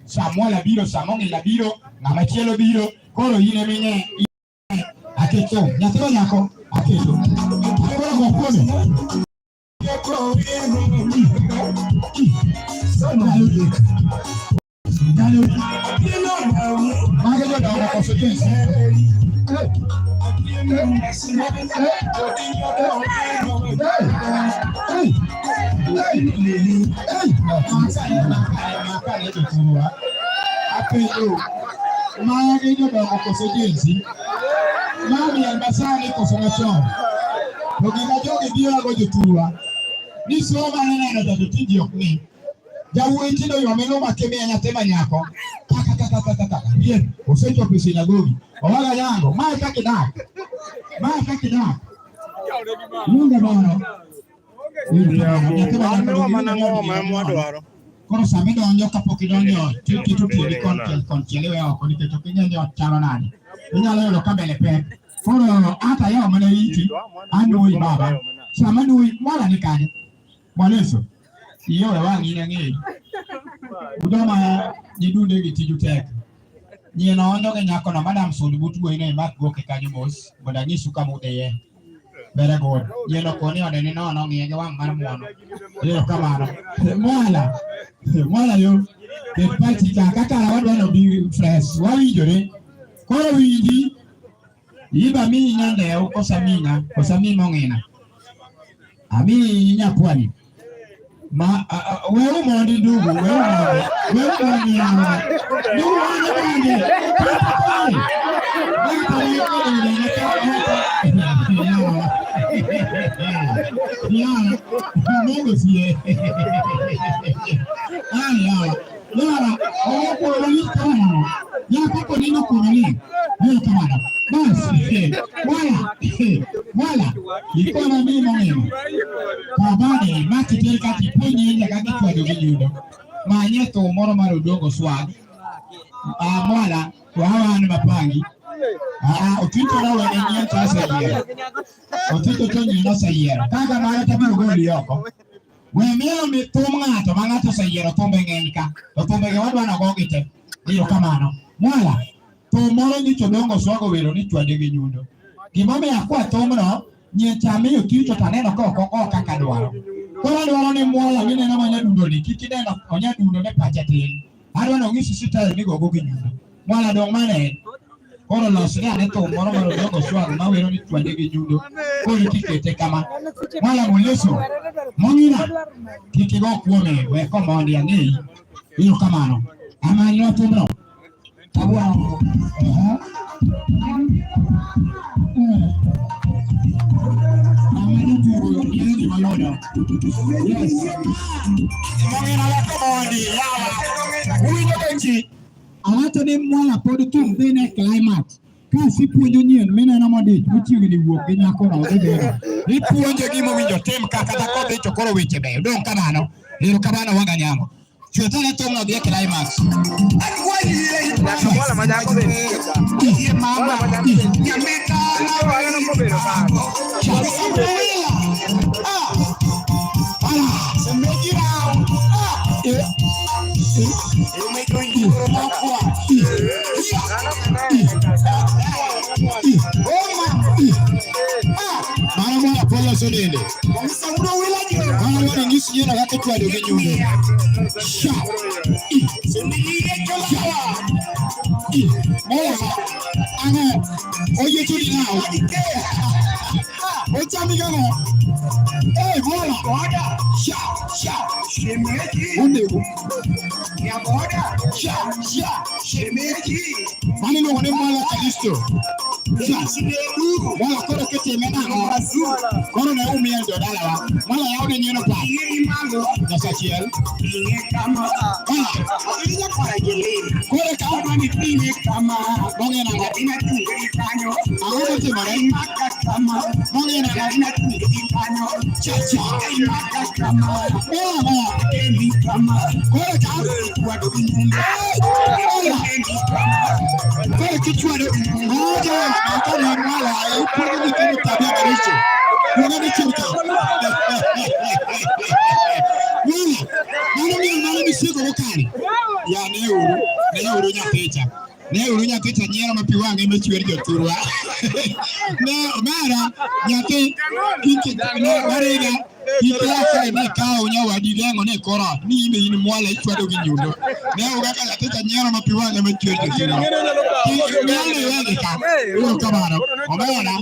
Samuel biro, Samong la biro, ngamachielo biro, koro yine minye aketo. Nyatiro nyako aketo. Koro gopone. Mami ambasani kosongacho. Jogi dio go jotua. Ni soma nena na tatijo ni. Jawu itindo yo meno makeme anyatema nyako. Kaka. Bien, osecho kwa sinagogi. Owaga yango, mai kakida. Munga bana. Kono samido onyo kapokidonyo kitu kili konchelewe oko niketo kinyenyo chalo nani. Inyalo lo kabele pe. Kono hata yao mana iti anui baba. Samanui mwala nikani. Mwaleso. Iyo wangi nyangi. Udoma nidunde gitiju tek. Nyeno ondo ke nyako na madam solubutu ine mak goke kanyumos. Bodangisu kamudeye. Very good. Nyeno koni odeni no ngiyege wang mar muono. Iyo kamano. Mwala yo. The party kakala wadwano be fresh. Wawinjore. Koro winji. Iba mi nyande kosamina mongina. Ami nyapwani. Wewe mondi ndugu, wewe mondi yana. Ndugu mondi. Mungu siye. Yako nini kunani? Wewe kamera. Basi. Wala. Iko na mimi mwenyewe. Babani mati kati ponye nje kati kwa doginyundo. Manyeto moro maro dogo swag. Mwala kwa hawa ni mapangi. Utito na wewe nyanta sayera. Utito tonye na sayera. Kaga mara tabi ugoli yoko. Wemeo mitumanga to manga to sayera tombe ngenka. Tombe ke wadwa na gogite. Iyo kamano. Mwala to moro ni chodongo swago wero ni twade ginyundo. Gimome yakwa tomno nyechame utito taneno ko kaka dwaro. Kono dwaro ni mwala mine na manya dundo ni kikideno onya dundo ne pachatin. Adwano ngisi sita ni gogo ginyundo. Mwala dong mane. Kono losga ne to moro dongo swago ma wero ni twade ginyundo. Kono kikete kama. Mwala muleso. Mongina kikigo kuome we komondi ani. Iyo kamano. Ama ino tumno. Tabuwa. Yes. Awato ni mwala pod tum dine climax. Kasi puonjo nyien mine na modich muchiwi ni wuok gi nyako na odebe. Ipuonjo gimo winjo tem kaka ta kodhi chokoro weche be. Dong kamano. Lero kamano waga nyamo. Chuetane tom na dhie climax. Mwala manyako be. Mama. Nyameta. Mara polo sonele. Mara wani nisi yena hata kwa doge nyume. Sha. Ano. Oye tuli nao. Ocha migano. Boda. Sha. Shemeji. Onde. Ya boda. Sha. Shemeji. Mani no wane mwala kalisto. Mwala koro kete mena koro na umi el dodala wa mwala ya one nyeno pa na sachiel kore ka wani pine kama bonge na ngatina tungeri kanyo awo te mare bonge na ngatina tungeri kanyo cha kama emi kama kore ka wado nyumba kore kichwa do ngoja Antonio Mwala yuko ni kile tabia garicho. Unani chimka. Nani Siko mukani. Ya ne uru nya picha. Ne uru nya picha nyero mapiwange mechwer joturwa. Ne mara nyati kiki ne mariga kitasa ne kao nya wadilengo ne kora ni ime ini mwala ichwado ginyundo. Ne ugaka la picha nyero mapiwange mechwer joturwa. Nyale wege ka. Uyo kabaro. Omera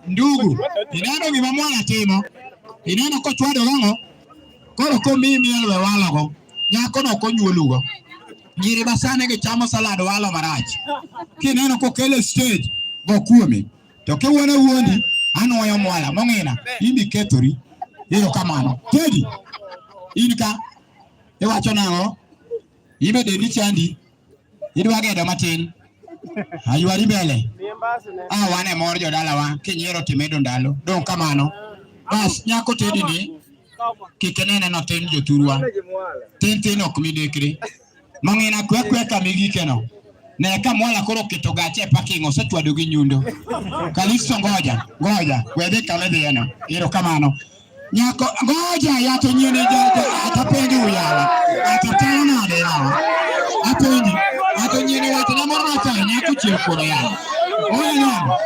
ndugu. Inano gimamwana timo. Inano ko chwado gango. Koro ko mimi elwe walago. Nyako no ko nyulugo. Nyiri basane ke chamo salado walo marach. Kineno ko kele stage go kuomi. To ke wona wuondi ano yo mwala mongina ibi ketori. Iyo kamano. Tedi. Inka e wacho nango. Ibe de chandi. Idwa gedo matin. Ayuari bele. Wane mor jodala wa kinyero timedo ndalo. Don kamano. Bas nyako tedi ni kikenene no ten joturwa. Ten ok midekre. Mangina kwe kamigikeno. Ne kamwala koro kitogache parking osetwado gi nyundo. Kalisto ngoja. Wede kalede yeno. Iro kamano. Nyako ngoja yato nyene jaja atapendi uyala. Atatana nade yawa. Ato nyene wate na morna cha nyako chirukoro yawa. Oya nyama.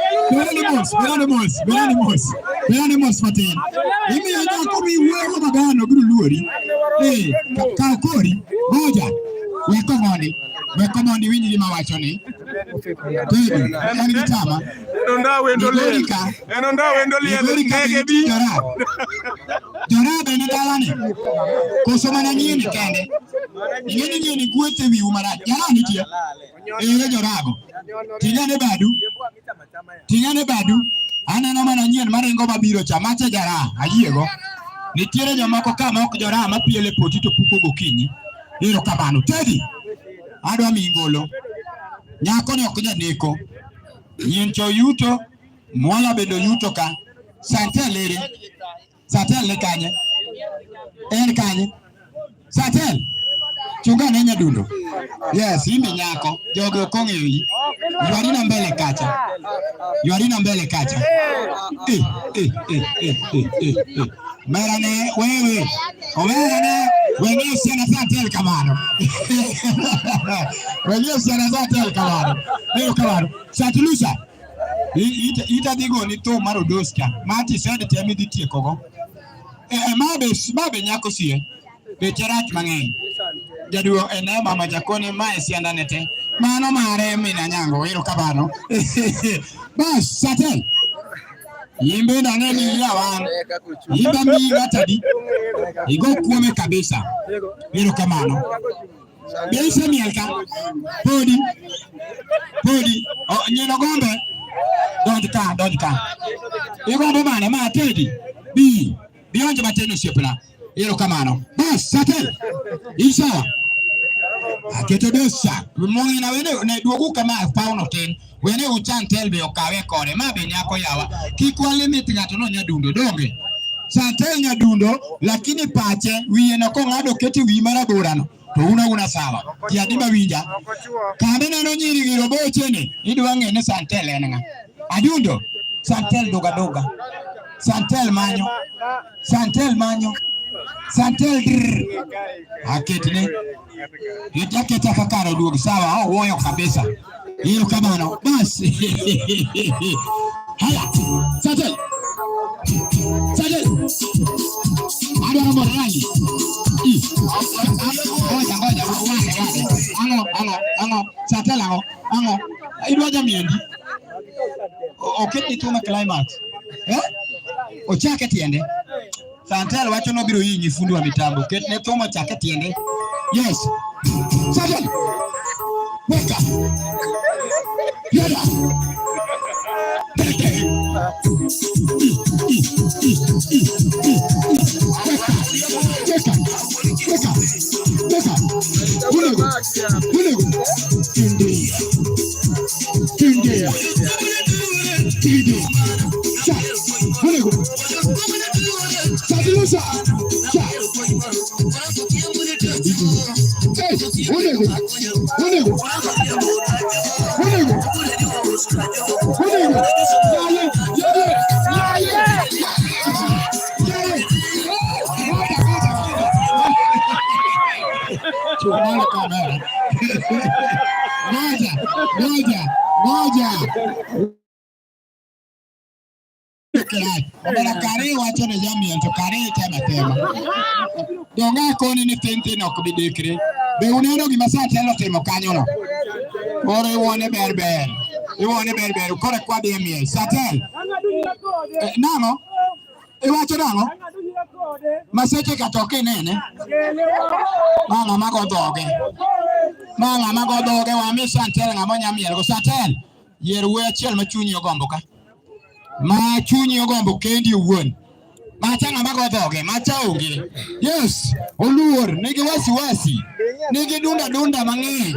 Beranimos matin. Imi ya nyako mi uwewa magano guru luori. Kakori. Ngoja. Weko mondi winji lima wachoni. Tedi, yani kitama. Enonda wendo liye kege bi. Jorabe ni dalani. Kusoma na nyini kende. Nyini kuwete wi umara. Jarani kia. Jorago. Tinyane badu. Ana nama na nyini marengo mabiro chamache jara. Ajiego. Nitiere jomako kama ok jora mapiele potito puko gokinyi. Iro kabano. Tedi. Adwa mingolo. Nyako ni okuja neko. Nyencho yuto. Mwala bedo yuto ka. Santel le kanye. Kanye. Santel. Chunga nenya dundo. Yes, imi nyako. Joge okonge yu. Yuarina mbele kacha. Merane, wewe. Omerane, wenye siana Santel kamano. Leo kamano. Santilusa. Ita digo ni to marodoska. Mati sende temi ditie kogo. Mabe nyako siye. Becherach mang'eny. Jaduo ene mama jakoni mae sianda nete. Mano mare mina nyango iro kabano. Bas Santel. Yimbe na neni ya wan. Yimbe mi gatadi. Igo kuome kabisa. Iro kamano. Biaisa mielka. Podi. Nyeno gombe. Dodika. Igombe mane ma Tedi. Bionje mateno siopela. Iro kamano. Bas Santel. Isa. Aketo dosa. Mongi na wene ne duogu kama pauno ten. Wene uchantel be okawe kore. Mabe nyako yawa. Kikwa limit ngato no nyadundo. Donge. Santel nyadundo. Lakini pache. Wiye na kongado keti wimara borano. To una sawa. Kiadima winja. Kamena no nyiri girobo chene. Iduange ne Santel enanga. Adundo. Santel doga. Santel manyo. Santel aketine. Itaketa kakaro duogi sawa. Woyo kabisa. Hilo kamano. Basi. Haya. Santel. Ada morali. Ngoja. Ango. Santel ango. Idwaja miendi. Oketi tuma climax. Ochake tiende. Santel wacho no biro yinyi fundi wa mitambo. Ketne tuma chake tiende. Yes. Santel. Weka. Yada. Weka. Bulego. Kindia. Bulego. Santilusa. Bulego. kamera. Ngoja. Obera kare wacho ne jamii to kare tema. Donga koni ni tente no kubidikre. Be uneno gima Satelo timo kanyo no. Ore iwone berber. Kore kwa DMA. Satel. Namo? Iwacho namo? Maseche katoke nene. Mala mago doge wa mi Satel ngamo nyamiel go Satel. Yerwe achiel ma chunyi ogombo ka. Ma chunyi ogombo kendi wuon. Macha ngama go doge, macha onge. Yes, oluor nigi wasi. Nigi dunda mang'eny.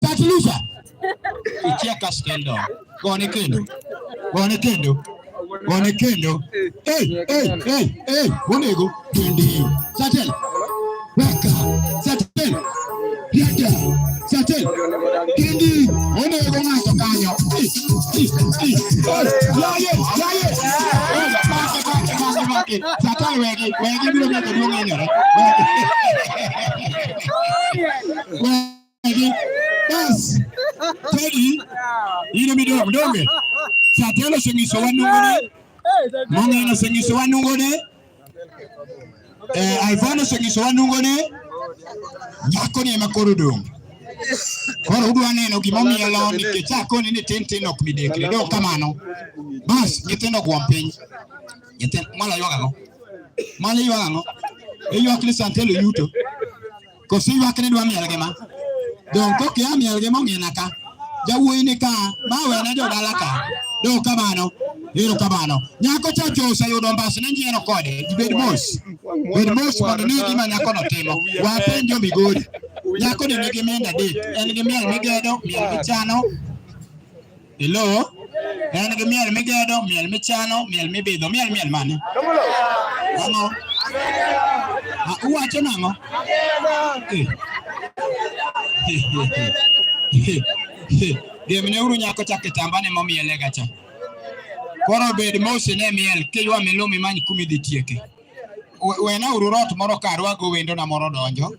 Tatlusa. Icheka stendo. Gone kendo. Hey, wonego kendi. Satel. Waka. Satel. Yada. Satel. Kendi. Wonego ngato kanyo. Yaye. Satel wegi biro medo duong' enyore. Yes. Teddy, ino midonge. Satelo sengiso wanungone. Mongeno sengiso wanungone. Ivono sengiso wanungone. Nyako ni makoro dong. Koro udwa neno gimomielo nikech akoni ni tin ok midekre. Do kamano. Bas, nyithindo gwom piny. Nyithindo mala ywagago. Ywak ni Satelo yuto. Kosi ywak ni dwa miel gima. Don koke amiel ge mong'ina ka. Jawuoyi ni ka, mawe na jodala ka. Do kamano. Nyako chacho oseyudo mbas ne njieno kode. Bed mos mondo ne gima nyako no timo. Wapenjo Migori. Nyako ni nigi mienda adek. En gi miel migedo, miel michano. Hello? En gi miel migedo, miel michano, miel mibidho. Miel mane? Ang'o? Uwacho nang'o? Gemne uru nyako chake tambane momiele gacha. Koro bed mose ne miel kiywa milumi many kumi dhi tieke. Wena uru rot moro karwa go wendo na moro donjo.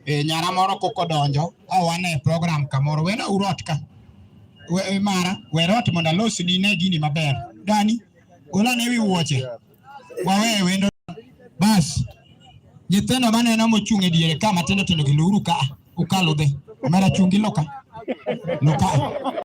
Nyara moro koko donjo. Wane program kamoro. Wena uru rot ka. We rot monda losu ni ne gini maber. Dani, gola ne wi wuoche. Wawe wendo. Bas. Nyithindo maneno mochung' e diere ka matindo gi luru ka. Ukalo dhi. Mara chungi loka.